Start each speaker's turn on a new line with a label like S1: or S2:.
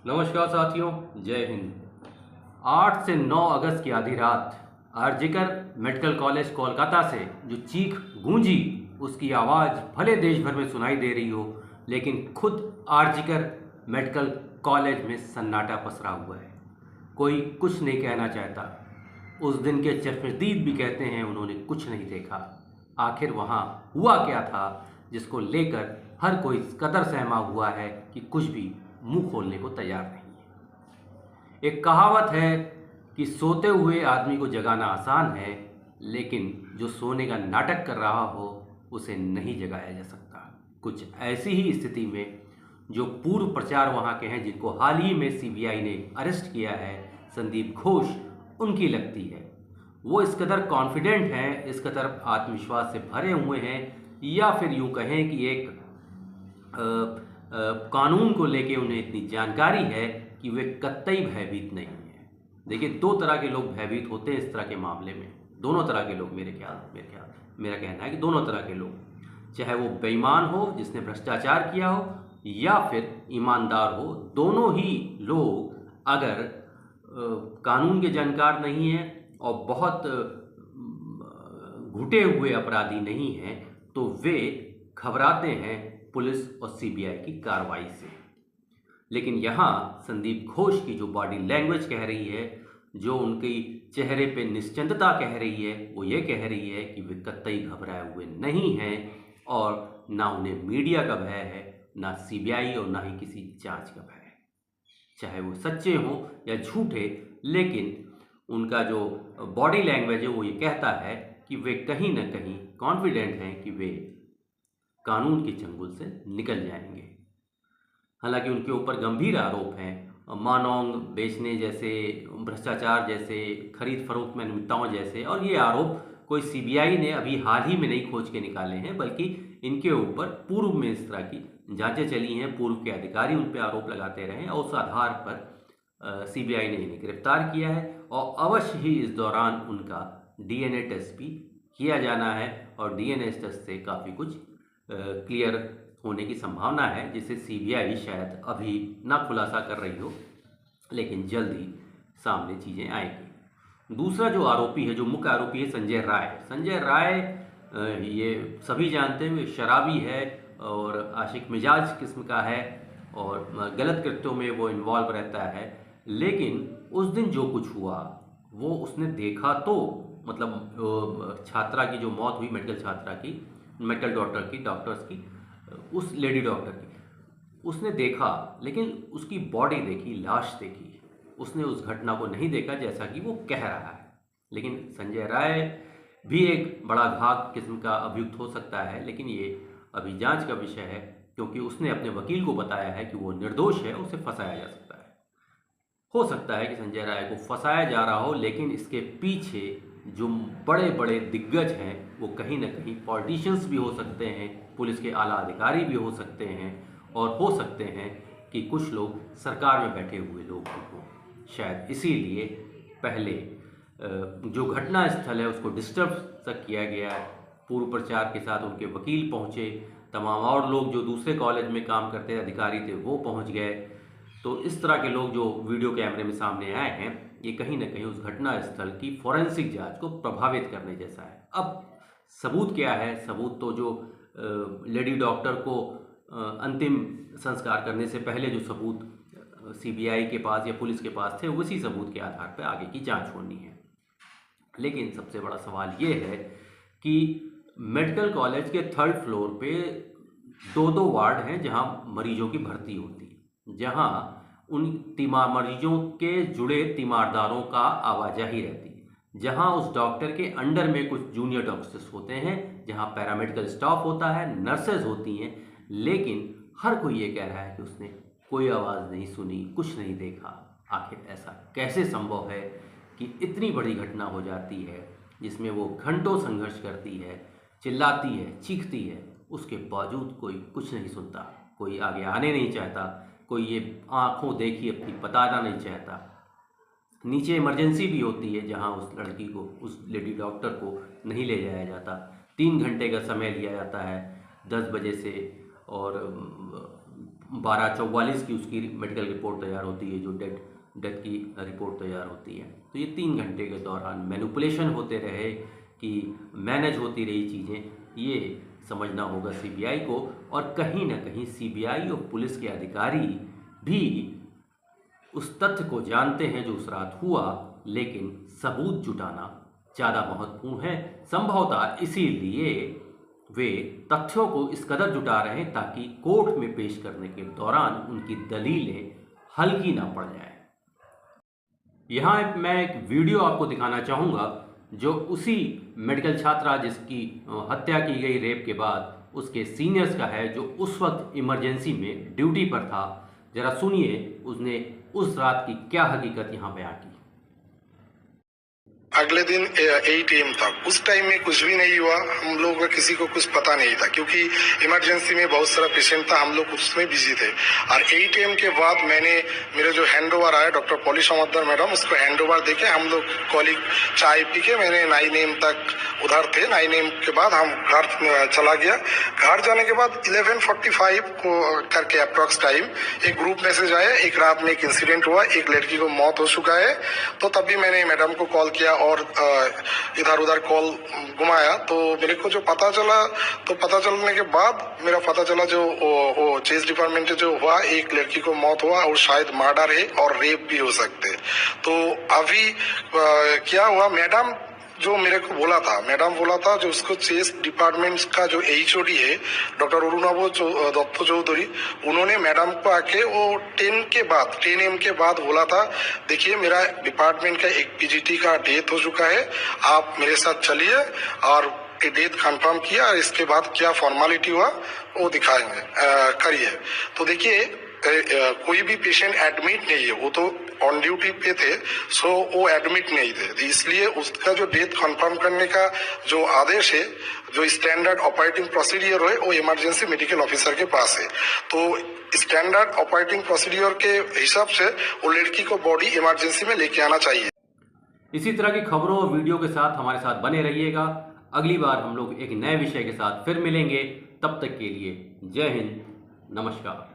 S1: नमस्कार साथियों, जय हिंद। 8 से 9 अगस्त की आधी रात आरजिकर मेडिकल कॉलेज कोलकाता से जो चीख गूंजी, उसकी आवाज़ भले देश भर में सुनाई दे रही हो, लेकिन खुद आरजिकर मेडिकल कॉलेज में सन्नाटा पसरा हुआ है। कोई कुछ नहीं कहना चाहता। उस दिन के चश्मदीद भी कहते हैं उन्होंने कुछ नहीं देखा। आखिर वहाँ हुआ क्या था जिसको लेकर हर कोई इस कदर सहमा हुआ है कि कुछ भी मुंह खोलने को तैयार नहीं है। एक कहावत है कि सोते हुए आदमी को जगाना आसान है, लेकिन जो सोने का नाटक कर रहा हो उसे नहीं जगाया जा सकता। कुछ ऐसी ही स्थिति में जो पूर्व प्रचार वहाँ के हैं, जिनको हाल ही में सीबीआई ने अरेस्ट किया है, संदीप घोष, उनकी लगती है। वो इस कदर कॉन्फिडेंट हैं, इस कदर आत्मविश्वास से भरे हुए हैं, या फिर यूँ कहें कि एक कानून को लेके उन्हें इतनी जानकारी है कि वे कतई भयभीत नहीं हैं। देखिए, दो तरह के लोग भयभीत होते हैं इस तरह के मामले में। दोनों तरह के लोग, मेरा कहना है कि दोनों तरह के लोग, चाहे वो बेईमान हो जिसने भ्रष्टाचार किया हो, या फिर ईमानदार हो, दोनों ही लोग अगर कानून के जानकार नहीं हैं और बहुत घुटे हुए अपराधी नहीं हैं, तो वे घबराते हैं पुलिस और सीबीआई की कार्रवाई से। लेकिन यहाँ संदीप घोष की जो बॉडी लैंग्वेज कह रही है, जो उनकी चेहरे पे निश्चिंतता कह रही है, वो ये कह रही है कि वे कतई घबराए हुए नहीं हैं, और ना उन्हें मीडिया का भय है, ना सीबीआई, और ना ही किसी जांच का भय है। चाहे वो सच्चे हों या झूठे, लेकिन उनका जो बॉडी लैंग्वेज है वो ये कहता है कि वे कहीं ना कहीं कॉन्फिडेंट हैं कि वे कानून के चंगुल से निकल जाएंगे। हालांकि उनके ऊपर गंभीर आरोप हैं, मानोंग बेचने जैसे, भ्रष्टाचार जैसे, खरीद फरोख्त में अनियमितताओं जैसे, और ये आरोप कोई सीबीआई ने अभी हाल ही में नहीं खोज के निकाले हैं, बल्कि इनके ऊपर पूर्व में इस तरह की जांचें चली हैं, पूर्व के अधिकारी उन पर आरोप लगाते रहे, और उस आधार पर सीबीआई ने इन्हें गिरफ्तार किया है, और अवश्य ही इस दौरान उनका डीएनए टेस्ट भी किया जाना है, और डीएनए टेस्ट से काफ़ी कुछ क्लियर होने की संभावना है, जिसे सीबीआई शायद अभी ना खुलासा कर रही हो, लेकिन जल्द ही सामने चीज़ें आएंगी। दूसरा जो आरोपी है, जो मुख्य आरोपी है, संजय राय, ये सभी जानते हैं, शराबी है और आशिक मिजाज किस्म का है, और गलत कृत्यों में वो इन्वॉल्व रहता है। लेकिन उस दिन जो कुछ हुआ वो उसने देखा, तो मतलब छात्रा की जो मौत हुई, मेडिकल डॉक्टर्स की, उस लेडी डॉक्टर की, उसने देखा, लेकिन उसकी बॉडी देखी, लाश देखी, उसने उस घटना को नहीं देखा जैसा कि वो कह रहा है। लेकिन संजय राय भी एक बड़ा घात किस्म का अभियुक्त हो सकता है, लेकिन ये अभी जांच का विषय है, क्योंकि उसने अपने वकील को बताया है कि वो निर्दोष है, उसे फंसाया जा सकता है। हो सकता है कि संजय राय को फंसाया जा रहा हो, लेकिन इसके पीछे जो बड़े बड़े दिग्गज हैं वो कहीं ना कहीं पॉलिटिशियंस भी हो सकते हैं, पुलिस के आला अधिकारी भी हो सकते हैं, और हो सकते हैं कि कुछ लोग सरकार में बैठे हुए लोग भी हों। शायद इसीलिए पहले जो घटना स्थल है उसको डिस्टर्ब तक किया गया। पूर्व प्रचार के साथ उनके वकील पहुँचे, तमाम और लोग जो दूसरे कॉलेज में काम करते अधिकारी थे वो पहुँच गए। तो इस तरह के लोग जो वीडियो कैमरे में सामने आए हैं, ये कहीं ना कहीं उस घटना स्थल की फॉरेंसिक जांच को प्रभावित करने जैसा है। अब सबूत क्या है? सबूत तो जो लेडी डॉक्टर को अंतिम संस्कार करने से पहले जो सबूत सीबीआई के पास या पुलिस के पास थे, उसी सबूत के आधार पर आगे की जांच होनी है। लेकिन सबसे बड़ा सवाल ये है कि मेडिकल कॉलेज के 3rd फ्लोर पे 2-2 वार्ड हैं जहां मरीजों की भर्ती होती है, जहां उन मरीजों के जुड़े तीमारदारों का आवाजाही रहती है, जहां उस डॉक्टर के अंडर में कुछ जूनियर डॉक्टर्स होते हैं, जहां पैरामेडिकल स्टाफ होता है, नर्सेज होती हैं। लेकिन हर कोई ये कह रहा है कि उसने कोई आवाज़ नहीं सुनी, कुछ नहीं देखा। आखिर ऐसा कैसे संभव है कि इतनी बड़ी घटना हो जाती है जिसमें वो घंटों संघर्ष करती है, चिल्लाती है, चीखती है, उसके बावजूद कोई कुछ नहीं सुनता, कोई आगे आने नहीं चाहता, कोई ये आंखों देखी अपनी बताना नहीं चाहता। नीचे इमरजेंसी भी होती है जहां उस लड़की को, उस लेडी डॉक्टर को नहीं ले जाया जाता। 3 घंटे का समय लिया जाता है 10 बजे से, और 12:44 की उसकी मेडिकल रिपोर्ट तैयार होती है, जो डेथ की रिपोर्ट तैयार होती है। तो ये 3 घंटे के दौरान मैनिपुलेशन होते रहे कि मैनेज होती रही चीज़ें, ये समझना होगा सीबीआई को। और कहीं ना कहीं सीबीआई और पुलिस के अधिकारी भी उस तथ्य को जानते हैं जो उस रात हुआ, लेकिन सबूत जुटाना ज़्यादा महत्वपूर्ण है। संभवतः इसीलिए वे तथ्यों को इस कदर जुटा रहे हैं ताकि कोर्ट में पेश करने के दौरान उनकी दलीलें हल्की ना पड़ जाए। यहाँ मैं एक वीडियो आपको दिखाना चाहूँगा, जो उसी मेडिकल छात्रा जिसकी हत्या की गई रेप के बाद उसके सीनियर्स का है, जो उस वक्त इमरजेंसी में ड्यूटी पर था। जरा सुनिए उसने उस रात की क्या हकीकत यहाँ बयां की।
S2: अगले दिन 8 AM था। उस टाइम में कुछ भी नहीं हुआ, हम लोग का किसी को कुछ पता नहीं था, क्योंकि इमरजेंसी में बहुत सारा पेशेंट था, हम लोग उसमें बिजी थे। और 8 AM के बाद मैंने मेरे जो हैंड ओवर आया डॉक्टर पॉली समद्दर मैडम, उसको हैंड ओवर देके हम लोग कॉलिग चाय पी के मैंने 9 AM तक उधर थे। 9 AM के बाद हम घर चला गया। घर जाने के बाद 11:45 को करके अप्रॉक्स टाइम एक ग्रुप मैसेज आया, एक रात में एक इंसिडेंट हुआ, एक लड़की को मौत हो चुका है। तो तभी मैंने मैडम को कॉल किया और इधर उधर कॉल घुमाया। तो मेरे को जो पता चला, तो पता चलने के बाद मेरा पता चला जो वो चेस डिपार्टमेंट में जो हुआ, एक लड़की को मौत हुआ और शायद मर्डर है और रेप भी हो सकते। तो अभी क्या हुआ, मैडम जो मेरे को बोला था, मैडम बोला था जो उसको चेस डिपार्टमेंट का जो HOD है डॉक्टर अरुणाभ दत्त चौधरी, उन्होंने मैडम को आके वो 10 AM के बाद बोला था, देखिए मेरा डिपार्टमेंट का एक PGT का डेथ हो चुका है, आप मेरे साथ चलिए और डेथ कंफर्म किया और इसके बाद क्या फॉर्मेलिटी हुआ वो दिखाएंगे, करिए। तो देखिए कोई भी पेशेंट एडमिट नहीं है, वो तो ऑन ड्यूटी पे थे, सो वो एडमिट नहीं थे। तो इसलिए उसका जो डेथ कंफर्म करने का जो आदेश है, जो स्टैंडर्ड ऑपरेटिंग प्रोसीडियर है, वो इमरजेंसी मेडिकल ऑफिसर के पास है। तो स्टैंडर्ड ऑपरेटिंग प्रोसीडियर के हिसाब से वो लड़की को बॉडी इमरजेंसी में लेके आना चाहिए।
S1: इसी तरह की खबरों और वीडियो के साथ हमारे साथ बने रहिएगा। अगली बार हम लोग एक नए विषय के साथ फिर मिलेंगे। तब तक के लिए जय हिंद, नमस्कार।